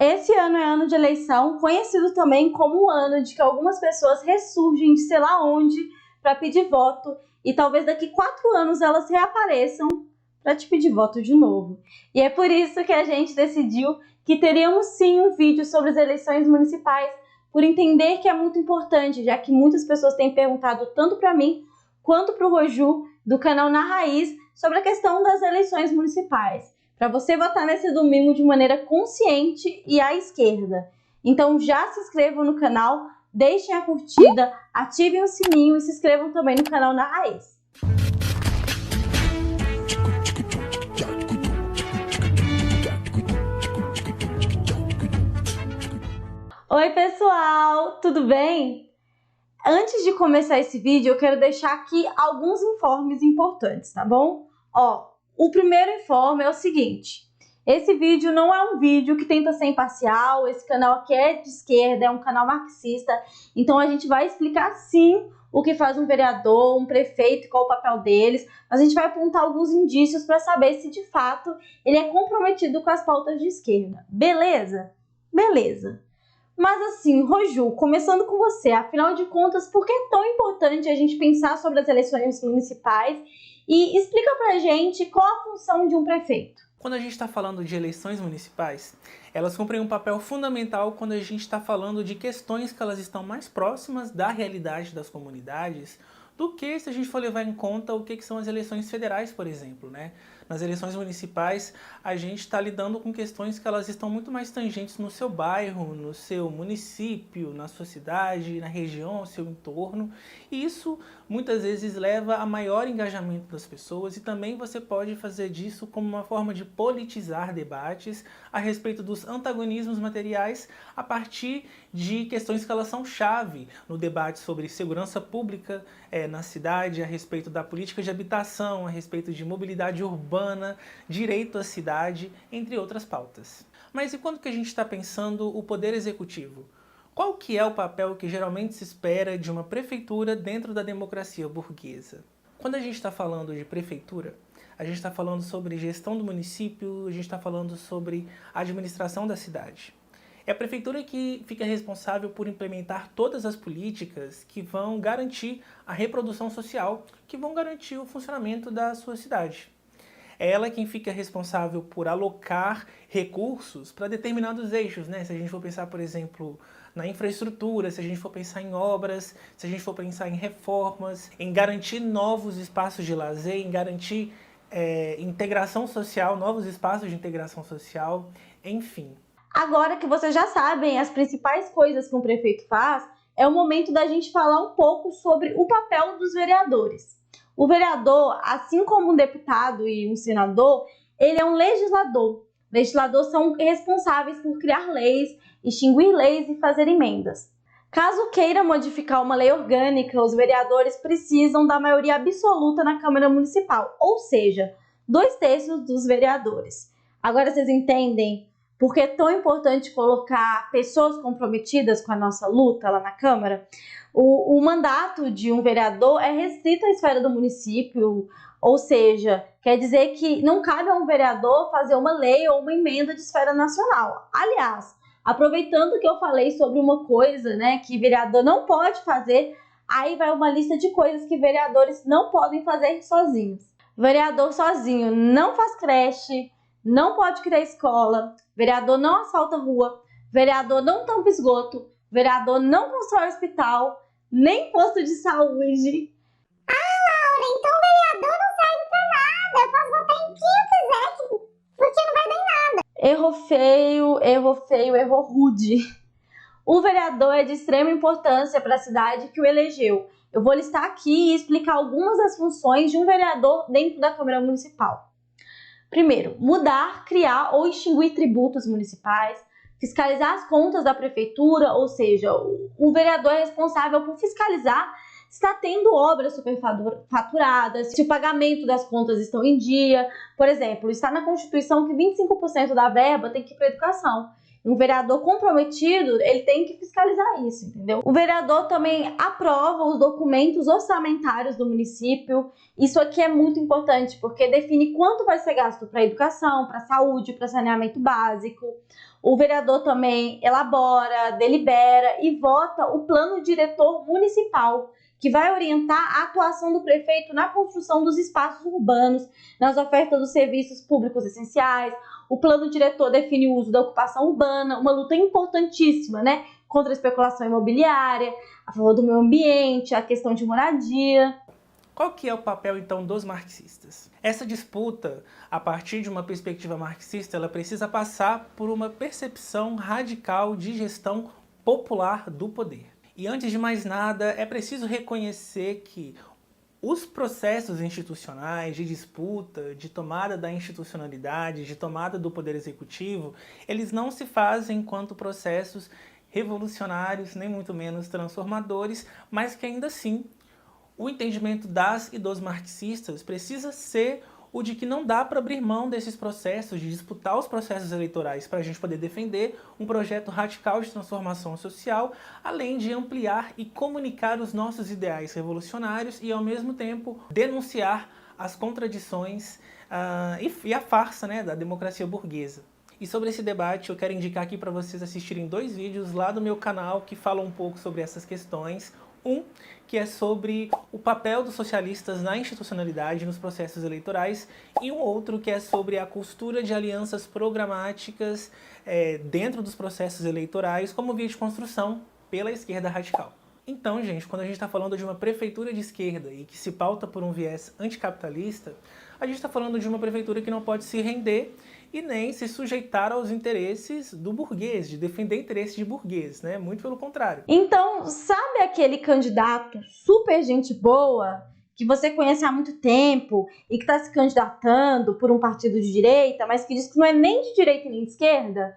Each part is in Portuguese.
Esse ano é ano de eleição, conhecido também como o ano de que algumas pessoas ressurgem de sei lá onde para pedir voto e talvez daqui 4 anos elas reapareçam para te pedir voto de novo. E é por isso que a gente decidiu que teríamos sim um vídeo sobre as eleições municipais, por entender que é muito importante, já que muitas pessoas têm perguntado tanto para mim quanto para o Roju, do canal Na Raiz, sobre a questão das eleições municipais, para você votar nesse domingo de maneira consciente e à esquerda. Então já se inscrevam no canal, deixem a curtida, ativem o sininho e se inscrevam também no canal Na Raiz. Oi pessoal, tudo bem? Antes de começar esse vídeo, eu quero deixar aqui alguns informes importantes, tá bom? O primeiro informe é o seguinte: esse vídeo não é um vídeo que tenta ser imparcial, esse canal aqui é de esquerda, é um canal marxista, então a gente vai explicar sim o que faz um vereador, um prefeito, qual o papel deles, mas a gente vai apontar alguns indícios para saber se de fato ele é comprometido com as pautas de esquerda, beleza? Beleza. Mas assim, Roju, começando com você, afinal de contas, por que é tão importante a gente pensar sobre as eleições municipais e explica pra gente qual a função de um prefeito? Quando a gente está falando de eleições municipais, elas cumprem um papel fundamental quando a gente está falando de questões que elas estão mais próximas da realidade das comunidades do que se a gente for levar em conta o que são as eleições federais, por exemplo, né? Nas eleições municipais, a gente está lidando com questões que elas estão muito mais tangentes no seu bairro, no seu município, na sua cidade, na região, ao seu entorno. E isso muitas vezes leva a maior engajamento das pessoas e também você pode fazer disso como uma forma de politizar debates a respeito dos antagonismos materiais a partir de questões que elas são chave no debate sobre segurança pública na cidade, a respeito da política de habitação, a respeito de mobilidade urbana, direito à cidade, entre outras pautas. Mas e quando que a gente está pensando o poder executivo? Qual que é o papel que geralmente se espera de uma prefeitura dentro da democracia burguesa? Quando a gente está falando de prefeitura, a gente está falando sobre gestão do município, a gente está falando sobre administração da cidade. É a prefeitura que fica responsável por implementar todas as políticas que vão garantir a reprodução social, que vão garantir o funcionamento da sua cidade. É ela quem fica responsável por alocar recursos para determinados eixos, né? Se a gente for pensar, por exemplo, na infraestrutura, se a gente for pensar em obras, se a gente for pensar em reformas, em garantir novos espaços de lazer, em garantir integração social, novos espaços de integração social, enfim. Agora que vocês já sabem as principais coisas que um prefeito faz, é o momento da gente falar um pouco sobre o papel dos vereadores. O vereador, assim como um deputado e um senador, ele é um legislador. Legisladores são responsáveis por criar leis, extinguir leis e fazer emendas. Caso queira modificar uma lei orgânica, os vereadores precisam da maioria absoluta na Câmara Municipal, ou seja, 2/3 dos vereadores. Agora vocês entendem por que é tão importante colocar pessoas comprometidas com a nossa luta lá na Câmara? O mandato de um vereador é restrito à esfera do município, ou seja, quer dizer que não cabe a um vereador fazer uma lei ou uma emenda de esfera nacional. Aliás, aproveitando que eu falei sobre uma coisa, né, que vereador não pode fazer, aí vai uma lista de coisas que vereadores não podem fazer sozinhos. Vereador sozinho não faz creche, não pode criar escola, vereador não asfalta rua, vereador não tampa esgoto, vereador não constrói hospital, nem posto de saúde. Laura, então o vereador não serve pra nada. Eu posso votar em quem eu quiser, porque não vai dar em nada. Errou feio, errou rude. O vereador é de extrema importância para a cidade que o elegeu. Eu vou listar aqui e explicar algumas das funções de um vereador dentro da Câmara Municipal. Primeiro, mudar, criar ou extinguir tributos municipais, fiscalizar as contas da prefeitura, ou seja, o vereador é responsável por fiscalizar se está tendo obras superfaturadas, se o pagamento das contas estão em dia. Por exemplo, está na Constituição que 25% da verba tem que ir para a educação. Um vereador comprometido, ele tem que fiscalizar isso, entendeu? O vereador também aprova os documentos orçamentários do município. Isso aqui é muito importante, porque define quanto vai ser gasto para educação, para saúde, para saneamento básico. O vereador também elabora, delibera e vota o plano diretor municipal, que vai orientar a atuação do prefeito na construção dos espaços urbanos, nas ofertas dos serviços públicos essenciais. O plano diretor define o uso da ocupação urbana, uma luta importantíssima, né, contra a especulação imobiliária, a favor do meio ambiente, a questão de moradia. Qual que é o papel, então, dos marxistas? Essa disputa, a partir de uma perspectiva marxista, ela precisa passar por uma percepção radical de gestão popular do poder. E antes de mais nada, é preciso reconhecer que os processos institucionais de disputa, de tomada da institucionalidade, de tomada do poder executivo, eles não se fazem enquanto processos revolucionários, nem muito menos transformadores, mas que ainda assim o entendimento das e dos marxistas precisa ser o de que não dá para abrir mão desses processos, de disputar os processos eleitorais para a gente poder defender um projeto radical de transformação social, além de ampliar e comunicar os nossos ideais revolucionários e, ao mesmo tempo, denunciar as contradições e a farsa, né, da democracia burguesa. E sobre esse debate, eu quero indicar aqui para vocês assistirem 2 vídeos lá do meu canal que falam um pouco sobre essas questões. Um que é sobre o papel dos socialistas na institucionalidade nos processos eleitorais e um outro que é sobre a costura de alianças programáticas dentro dos processos eleitorais como via de construção pela esquerda radical. Então, gente, quando a gente está falando de uma prefeitura de esquerda e que se pauta por um viés anticapitalista, a gente está falando de uma prefeitura que não pode se render e nem se sujeitar aos interesses do burguês, de defender interesses de burguês, né? Muito pelo contrário. Então, sabe aquele candidato super gente boa, que você conhece há muito tempo e que está se candidatando por um partido de direita, mas que diz que não é nem de direita nem de esquerda?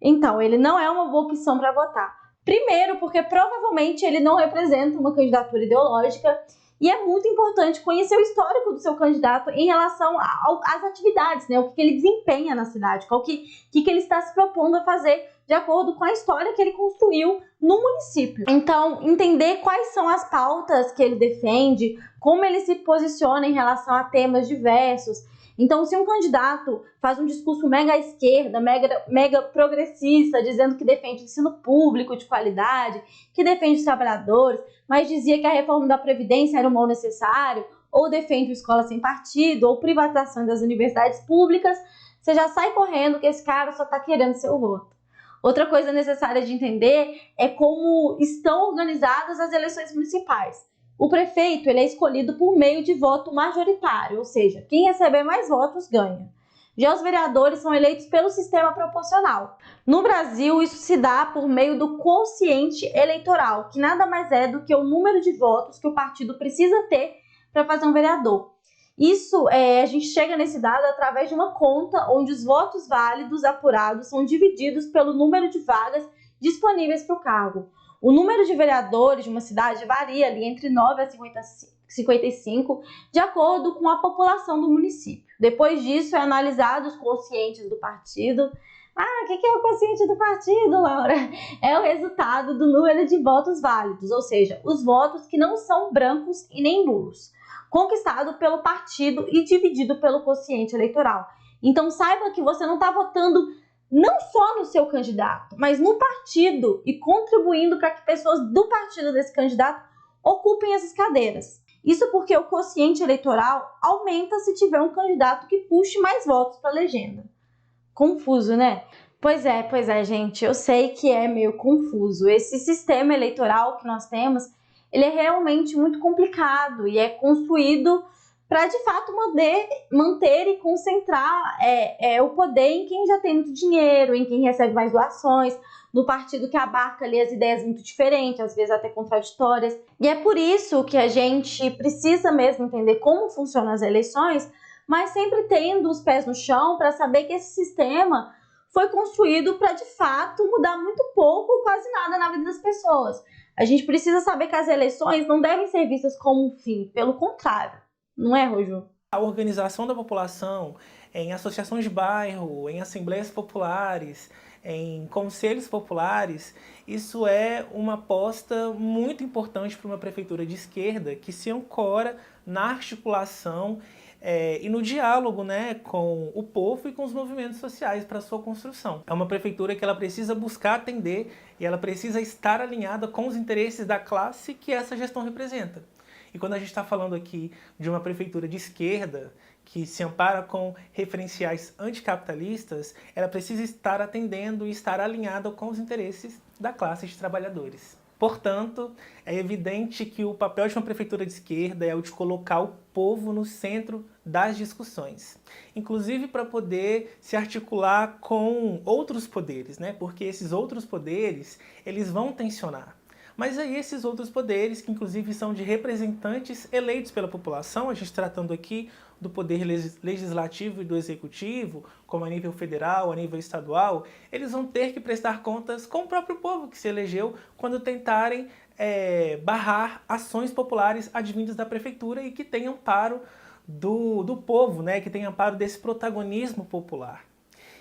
Então, ele não é uma boa opção para votar. Primeiro, porque provavelmente ele não representa uma candidatura ideológica. E é muito importante conhecer o histórico do seu candidato em relação às atividades, né? O que ele desempenha na cidade, o que ele está se propondo a fazer de acordo com a história que ele construiu no município. Então, entender quais são as pautas que ele defende, como ele se posiciona em relação a temas diversos. Então, se um candidato faz um discurso mega à esquerda, mega progressista, dizendo que defende ensino público de qualidade, que defende os trabalhadores, mas dizia que a reforma da Previdência era um mal necessário, ou defende escola sem partido, ou privatização das universidades públicas, você já sai correndo que esse cara só está querendo seu voto. Outra coisa necessária de entender é como estão organizadas as eleições municipais. O prefeito ele é escolhido por meio de voto majoritário, ou seja, quem receber mais votos ganha. Já os vereadores são eleitos pelo sistema proporcional. No Brasil, isso se dá por meio do quociente eleitoral, que nada mais é do que o número de votos que o partido precisa ter para fazer um vereador. Isso, a gente chega nesse dado através de uma conta onde os votos válidos apurados são divididos pelo número de vagas disponíveis para o cargo. O número de vereadores de uma cidade varia ali entre 9 a 55, de acordo com a população do município. Depois disso, é analisado os quocientes do partido. O que é o quociente do partido, Laura? É o resultado do número de votos válidos, ou seja, os votos que não são brancos e nem nulos, conquistado pelo partido e dividido pelo quociente eleitoral. Então, saiba que você não está votando não só no seu candidato, mas no partido e contribuindo para que pessoas do partido desse candidato ocupem essas cadeiras. Isso porque o quociente eleitoral aumenta se tiver um candidato que puxe mais votos para a legenda. Confuso, né? Pois é, gente, eu sei que é meio confuso. Esse sistema eleitoral que nós temos, ele é realmente muito complicado e é construído para, de fato, manter e concentrar o poder em quem já tem muito dinheiro, em quem recebe mais doações, no partido que abarca ali as ideias muito diferentes, às vezes até contraditórias. E é por isso que a gente precisa mesmo entender como funcionam as eleições, mas sempre tendo os pés no chão para saber que esse sistema foi construído para, de fato, mudar muito pouco ou quase nada na vida das pessoas. A gente precisa saber que as eleições não devem ser vistas como um fim, pelo contrário. Não é, Rojo? A organização da população em associações de bairro, em assembleias populares, em conselhos populares, isso é uma aposta muito importante para uma prefeitura de esquerda que se ancora na articulação e no diálogo, né, com o povo e com os movimentos sociais para sua construção. É uma prefeitura que ela precisa buscar atender e ela precisa estar alinhada com os interesses da classe que essa gestão representa. E quando a gente está falando aqui de uma prefeitura de esquerda, que se ampara com referenciais anticapitalistas, ela precisa estar atendendo e estar alinhada com os interesses da classe de trabalhadores. Portanto, é evidente que o papel de uma prefeitura de esquerda é o de colocar o povo no centro das discussões, inclusive para poder se articular com outros poderes, né? Porque esses outros poderes, eles vão tensionar. Mas aí esses outros poderes, que inclusive são de representantes eleitos pela população, a gente tratando aqui do poder legislativo e do executivo, como a nível federal, a nível estadual, eles vão ter que prestar contas com o próprio povo que se elegeu quando tentarem barrar ações populares advindas da prefeitura e que tenham amparo do povo, né? Que tenham amparo desse protagonismo popular.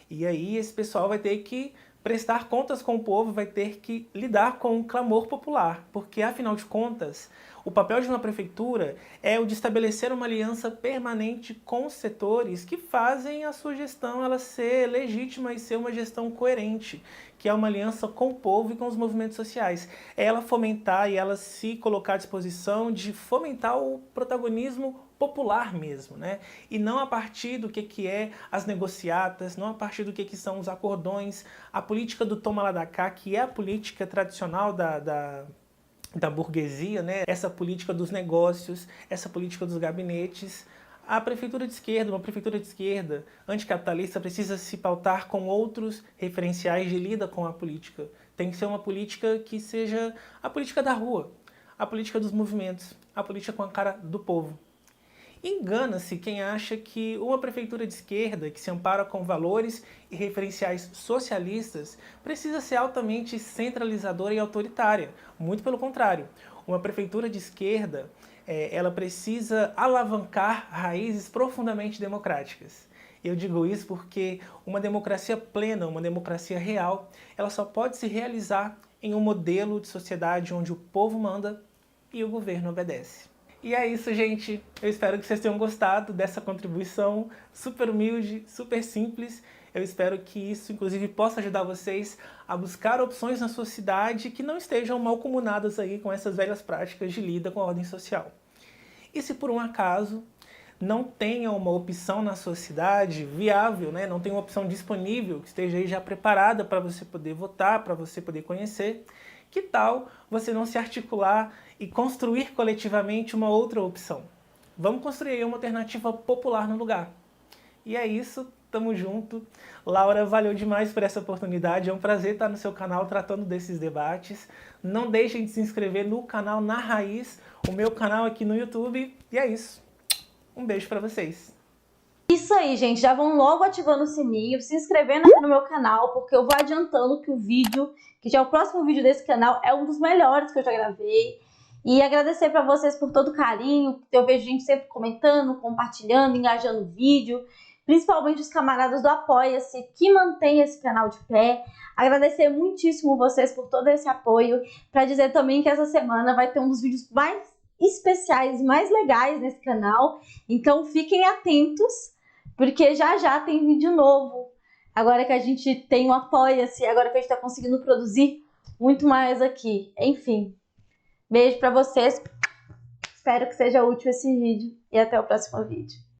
E aí esse pessoal vai ter que prestar contas com o povo, vai ter que lidar com o clamor popular, porque afinal de contas, o papel de uma prefeitura é o de estabelecer uma aliança permanente com os setores que fazem a sua gestão ela ser legítima e ser uma gestão coerente, que é uma aliança com o povo e com os movimentos sociais. É ela fomentar e ela se colocar à disposição de fomentar o protagonismo popular mesmo, né? E não a partir do que é as negociatas, não a partir do que são os acordões, a política do toma lá da cá, que é a política tradicional da burguesia, né? Essa política dos negócios, essa política dos gabinetes. A prefeitura de esquerda, uma prefeitura de esquerda anticapitalista precisa se pautar com outros referenciais de lida com a política. Tem que ser uma política que seja a política da rua, a política dos movimentos, a política com a cara do povo. Engana-se quem acha que uma prefeitura de esquerda que se ampara com valores e referenciais socialistas precisa ser altamente centralizadora e autoritária. Muito pelo contrário. Uma prefeitura de esquerda ela precisa alavancar raízes profundamente democráticas. Eu digo isso porque uma democracia plena, uma democracia real, ela só pode se realizar em um modelo de sociedade onde o povo manda e o governo obedece. E é isso, gente. Eu espero que vocês tenham gostado dessa contribuição super humilde, super simples. Eu espero que isso, inclusive, possa ajudar vocês a buscar opções na sua cidade que não estejam malcomunadas aí com essas velhas práticas de lida com a ordem social. E se por um acaso não tenha uma opção na sua cidade viável, né? Não tem uma opção disponível que esteja aí já preparada para você poder votar, para você poder conhecer, que tal você não se articular e construir coletivamente uma outra opção? Vamos construir uma alternativa popular no lugar. E é isso, tamo junto. Laura, valeu demais por essa oportunidade, é um prazer estar no seu canal tratando desses debates. Não deixem de se inscrever no canal Na Raiz, o meu canal aqui no YouTube. E é isso, um beijo pra vocês. Isso aí, gente, já vão logo ativando o sininho, se inscrevendo aqui no meu canal, porque eu vou adiantando que o vídeo, que já é o próximo vídeo desse canal, é um dos melhores que eu já gravei. E agradecer pra vocês por todo o carinho, eu vejo gente sempre comentando, compartilhando, engajando o vídeo, principalmente os camaradas do Apoia-se, que mantém esse canal de pé. Agradecer muitíssimo vocês por todo esse apoio, pra dizer também que essa semana vai ter um dos vídeos mais especiais, mais legais nesse canal, então fiquem atentos, porque já tem vídeo novo, agora que a gente tem o Apoia-se, agora que a gente tá conseguindo produzir muito mais aqui. Enfim, beijo pra vocês, espero que seja útil esse vídeo e até o próximo vídeo.